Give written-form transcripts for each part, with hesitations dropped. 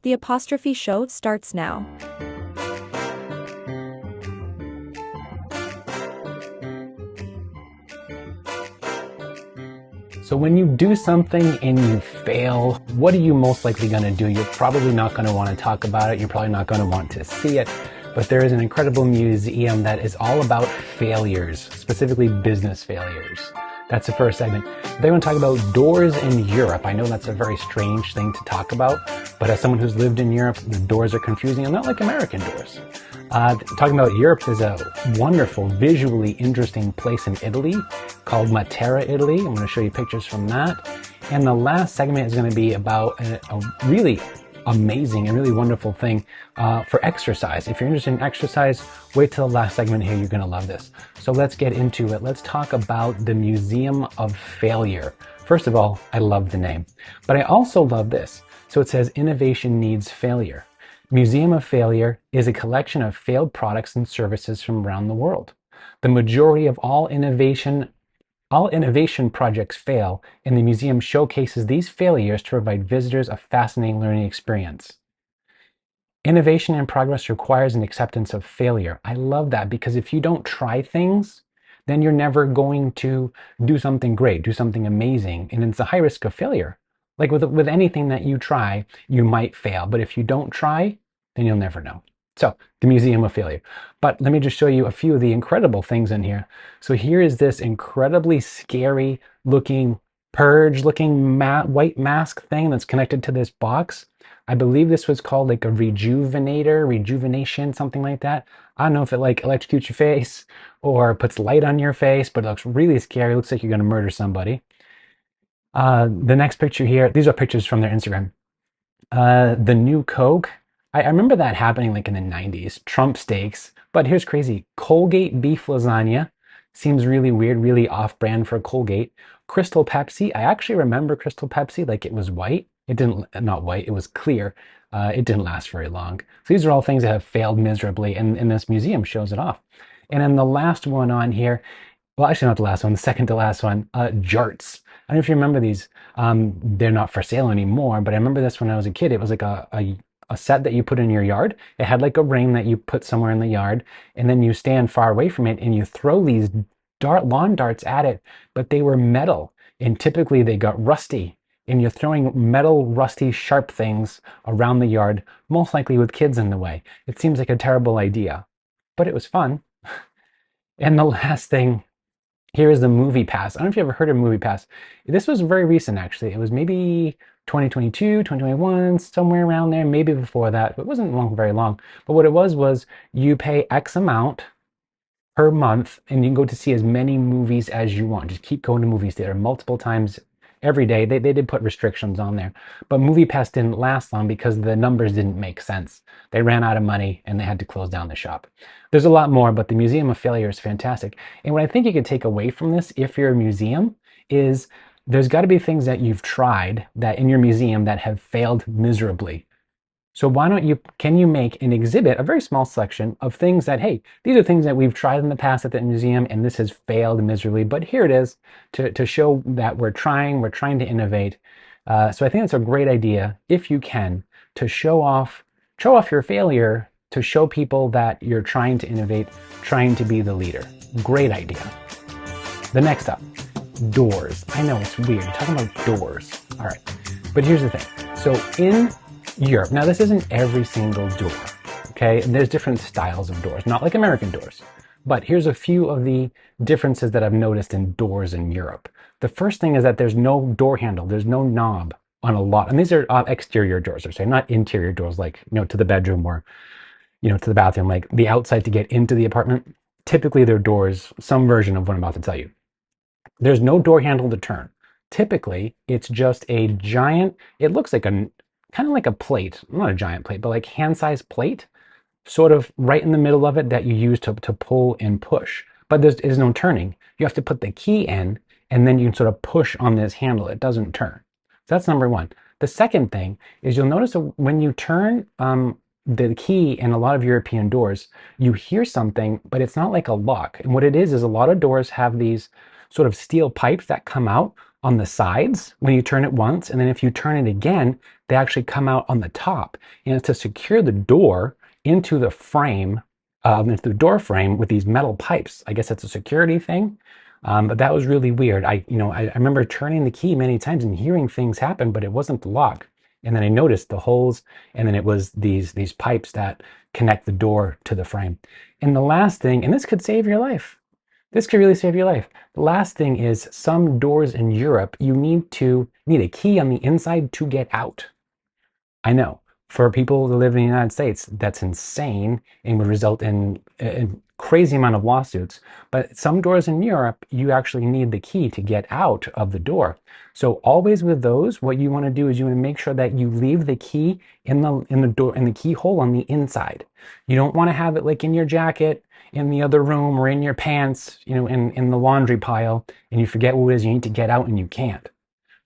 The Apostrophe show starts now. So when you do something and you fail, what are you most likely going to do? You're probably not going to want to talk about it. You're probably not going to want to see it. But there is an incredible museum that is all about failures, specifically business failures. That's the first segment. They want to talk about doors in Europe. I know that's a very strange thing to talk about, but as someone who's lived in Europe, the doors are confusing and not like American doors. Talking about Europe, there's a wonderful, visually interesting place in Italy called Matera, Italy. I'm going to show you pictures from that. And the last segment is going to be about a really amazing and really wonderful thing for exercise. If you're interested in exercise, wait till the last segment here. You're going to love this. So let's get into it. Let's talk about the Museum of Failure. First of all, I love the name, but I also love this. So it says innovation needs failure. Museum of Failure is a collection of failed products and services from around the world. The majority of all innovation projects fail, and the museum showcases these failures to provide visitors a fascinating learning experience. Innovation and progress requires an acceptance of failure. I love that, because if you don't try things, then you're never going to do something great, do something amazing, and it's a high risk of failure. Like with anything that you try, you might fail, but if you don't try, then you'll never know. So, the Museum of Failure. But let me just show you a few of the incredible things in here. So here is this incredibly scary looking, purge looking white mask thing that's connected to this box. I believe this was called like a rejuvenation, something like that. I don't know if it like electrocutes your face or puts light on your face, but it looks really scary. It looks like you're going to murder somebody. The next picture here, these are pictures from their Instagram. The new Coke. I remember that happening like in the 90s, Trump steaks, but here's crazy. Colgate beef lasagna seems really weird, really off-brand for Colgate. Crystal Pepsi, I actually remember Crystal Pepsi, like it was white. It didn't, not white, it was clear. It didn't last very long. So these are all things that have failed miserably, and this museum shows it off. And then the last one on here, well, actually not the last one, the second to last one, jarts. I don't know if you remember these. They're not for sale anymore, but I remember this when I was a kid. It was like a set that you put in your yard. It had like a ring that you put somewhere in the yard, and then you stand far away from it and you throw these lawn darts at it, but they were metal, and typically they got rusty, and you're throwing metal, rusty, sharp things around the yard, most likely with kids in the way. It seems like a terrible idea, but it was fun. And the last thing, here is the Movie Pass. I don't know if you ever heard of Movie Pass. This was very recent, actually. It was maybe 2022, 2021, somewhere around there, maybe before that. But it wasn't very long. But what it was you pay X amount per month, and you can go to see as many movies as you want. Just keep going to movies theater multiple times every day. They did put restrictions on there. But Movie Pass didn't last long because the numbers didn't make sense. They ran out of money and they had to close down the shop. There's a lot more, but the Museum of Failure is fantastic. And what I think you could take away from this, if you're a museum, is there's got to be things that you've tried that in your museum that have failed miserably. So why don't can you make an exhibit, a very small selection of things that, hey, these are things that we've tried in the past at the museum and this has failed miserably, but here it is to show that we're trying to innovate. So I think it's a great idea, if you can, to show off your failure, to show people that you're trying to innovate, trying to be the leader. Great idea. The next up, doors. I know it's weird, talking about doors. All right, but here's the thing. So in Europe, now this isn't every single door, okay? And there's different styles of doors, not like American doors. But here's a few of the differences that I've noticed in doors in Europe. The first thing is that there's no door handle, there's no knob on a lot. And these are exterior doors, so not interior doors like, to the bedroom or, to the bathroom, like the outside to get into the apartment. Typically they're doors, some version of what I'm about to tell you. There's no door handle to turn. Typically, it's just a giant, it looks like kind of like a plate, not a giant plate, but like hand-sized plate, sort of right in the middle of it that you use to pull and push. But there is no turning. You have to put the key in, and then you can sort of push on this handle. It doesn't turn. So that's number one. The second thing is you'll notice that when you turn the key in a lot of European doors, you hear something, but it's not like a lock. And what it is a lot of doors have these sort of steel pipes that come out on the sides when you turn it once, and then if you turn it again, they actually come out on the top. And it's to secure the door into the frame, into the door frame with these metal pipes. I guess that's a security thing. But that was really weird. I remember turning the key many times and hearing things happen, but it wasn't the lock. And then I noticed the holes, and then it was these pipes that connect the door to the frame. And the last thing, and this could save your life. This could really save your life. The last thing is some doors in Europe, you need a key on the inside to get out. I know. For people who live in the United States, that's insane and would result in a crazy amount of lawsuits. But some doors in Europe, you actually need the key to get out of the door. So always with those, what you want to do is you want to make sure that you leave the key in the door, in the keyhole on the inside. You don't want to have it like in your jacket, in the other room, or in your pants, in the laundry pile, and you forget what it is you need to get out and you can't.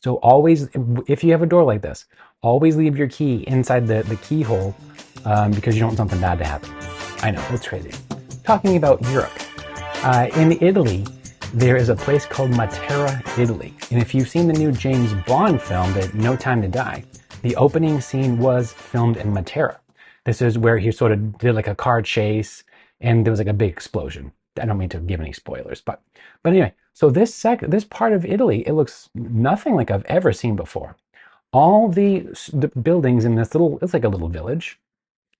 So always, if you have a door like this, always leave your key inside the keyhole because you don't want something bad to happen. I know, that's crazy. Talking about Europe, in Italy, there is a place called Matera, Italy. And if you've seen the new James Bond film, No Time to Die, the opening scene was filmed in Matera. This is where he sort of did like a car chase and there was like a big explosion. I don't mean to give any spoilers, but anyway, so this part of Italy, it looks nothing like I've ever seen before. All the buildings in this it's like a little village.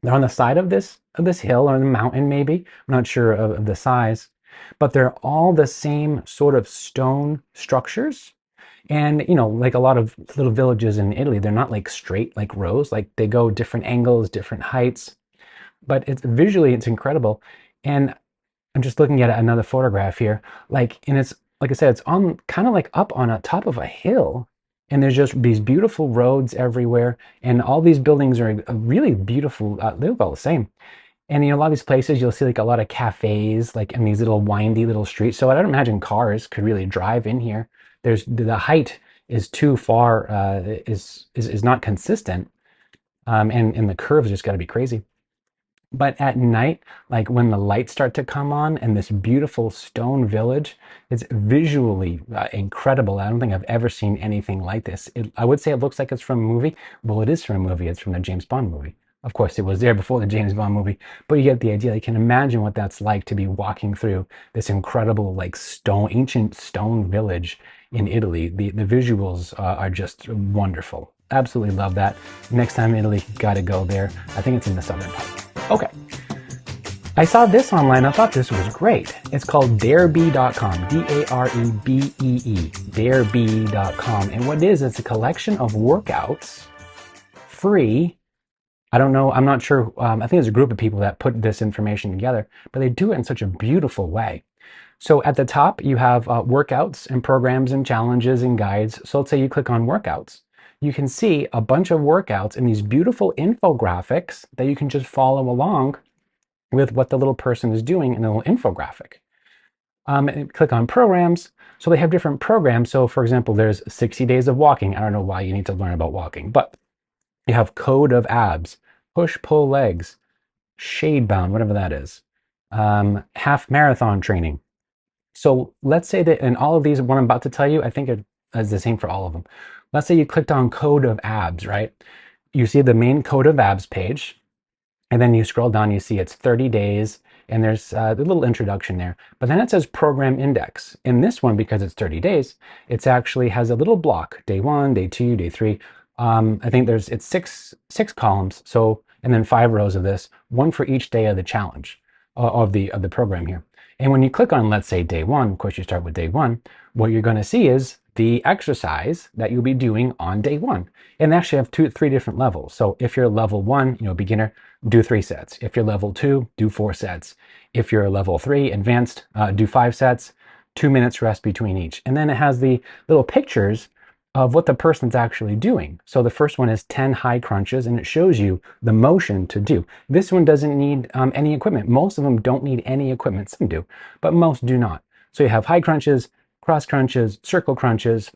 They're on the side of this hill or a mountain maybe. I'm not sure of the size, but they're all the same sort of stone structures. And like a lot of little villages in Italy, they're not like straight like rows, like they go different angles, different heights. But visually it's incredible. And I'm just looking at another photograph here, and it's like I said, it's on kind of like up on a top of a hill, and there's just these beautiful roads everywhere, and all these buildings are really beautiful. They look all the same, and a lot of these places you'll see like a lot of cafes, like in these little windy little streets. So I don't imagine cars could really drive in here. The height is too far, is not consistent, and the curves just got to be crazy. But at night, like when the lights start to come on and this beautiful stone village, it's visually incredible. I don't think I've ever seen anything like this. I would say it looks like it's from a movie. Well, it is from a movie. It's from the James Bond movie. Of course, it was there before the James Bond movie, but you get the idea. You can imagine what that's like to be walking through this incredible, like ancient stone village in Italy. The visuals are just wonderful. Absolutely love that. Next time in Italy, gotta go there. I think it's in the southern part. Okay. I saw this online. I thought this was great. It's called darebee.com. D-A-R-E-B-E-E. Darebee.com. And what it is, it's a collection of workouts, free. I don't know. I'm not sure. I think there's a group of people that put this information together, but they do it in such a beautiful way. So at the top, you have workouts and programs and challenges and guides. So let's say you click on workouts. You can see a bunch of workouts and these beautiful infographics that you can just follow along with what the little person is doing in a little infographic. And click on programs. So they have different programs. So for example, there's 60 days of walking. I don't know why you need to learn about walking, but you have code of abs, push, pull legs, shade bound, whatever that is, half marathon training. So let's say that in all of these, what I'm about to tell you, I think it is the same for all of them. Let's say you clicked on code of abs, right? You see the main code of abs page, and then you scroll down, you see it's 30 days, and there's a little introduction there. But then it says program index. In this one, because it's 30 days, it actually has a little block, day 1, day 2, day 3. I think it's six columns, so, and then 5 rows of this, one for each day of the challenge, of the program here. And when you click on, let's say day 1, of course you start with day 1, what you're going to see is the exercise that you'll be doing on day 1. And they actually have 3 different levels. So if you're level 1, beginner, do 3 sets. If you're level 2, do 4 sets. If you're level 3, advanced, do 5 sets, 2 minutes rest between each. And then it has the little pictures of what the person's actually doing. So the first one is 10 high crunches, and it shows you the motion to do. This one doesn't need any equipment. Most of them don't need any equipment. Some do, but most do not. So you have high crunches, cross crunches, circle crunches,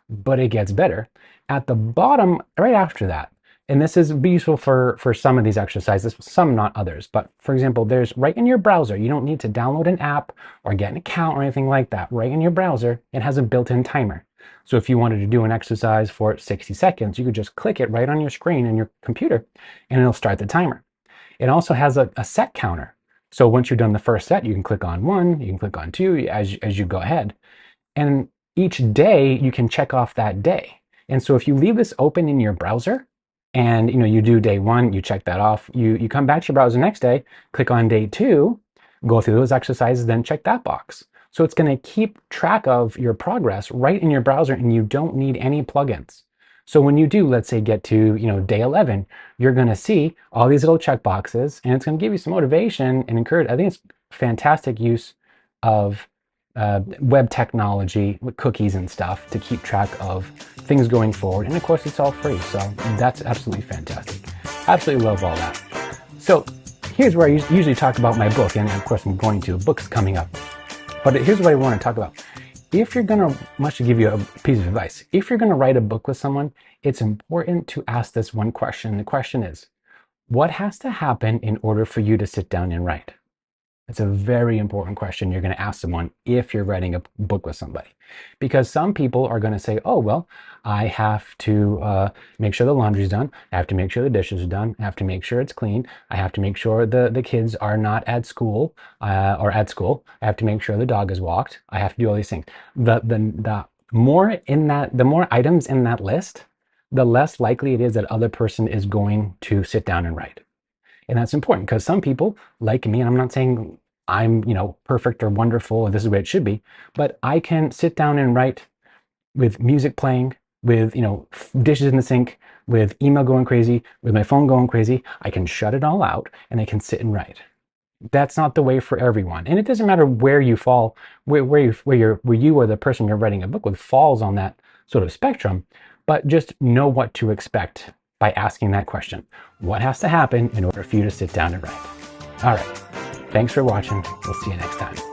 but it gets better. At the bottom, right after that, and this is useful for some of these exercises, some not others, but for example, there's right in your browser, you don't need to download an app or get an account or anything like that. Right in your browser, it has a built-in timer. So if you wanted to do an exercise for 60 seconds, you could just click it right on your screen in your computer and it'll start the timer. It also has a set counter. So once you've done the first set, you can click on 1, you can click on 2 as you go ahead. And each day you can check off that day. And so if you leave this open in your browser and you do day 1, you check that off, you come back to your browser next day, click on day 2, go through those exercises, then check that box. So it's going to keep track of your progress right in your browser and you don't need any plugins. So when you do, let's say, get to day 11, you're going to see all these little check boxes and it's going to give you some motivation and encourage. I think it's fantastic use of web technology with cookies and stuff to keep track of things going forward. And of course, it's all free. So that's absolutely fantastic. Absolutely love all that. So here's where I usually talk about my book. And of course, I'm going to. A book's coming up. But here's what I want to talk about. If you're going to, much to give you a piece of advice, if you're going to write a book with someone, it's important to ask this one question. The question is, what has to happen in order for you to sit down and write? It's a very important question you're going to ask someone if you're writing a book with somebody. Because some people are going to say, oh, well, I have to make sure the laundry's done. I have to make sure the dishes are done. I have to make sure it's clean. I have to make sure the kids are not at school or at school. I have to make sure the dog is walked. I have to do all these things. The more items in that list, the less likely it is that other person is going to sit down and write. And that's important because some people like me, and I'm not saying I'm, perfect or wonderful or this is the way it should be, but I can sit down and write with music playing, with, dishes in the sink, with email going crazy, with my phone going crazy. I can shut it all out and I can sit and write. That's not the way for everyone. And it doesn't matter where you fall, where you or the person you're writing a book with falls on that sort of spectrum, but just know what to expect by asking that question. What has to happen in order for you to sit down and write? All right. Thanks for watching. We'll see you next time.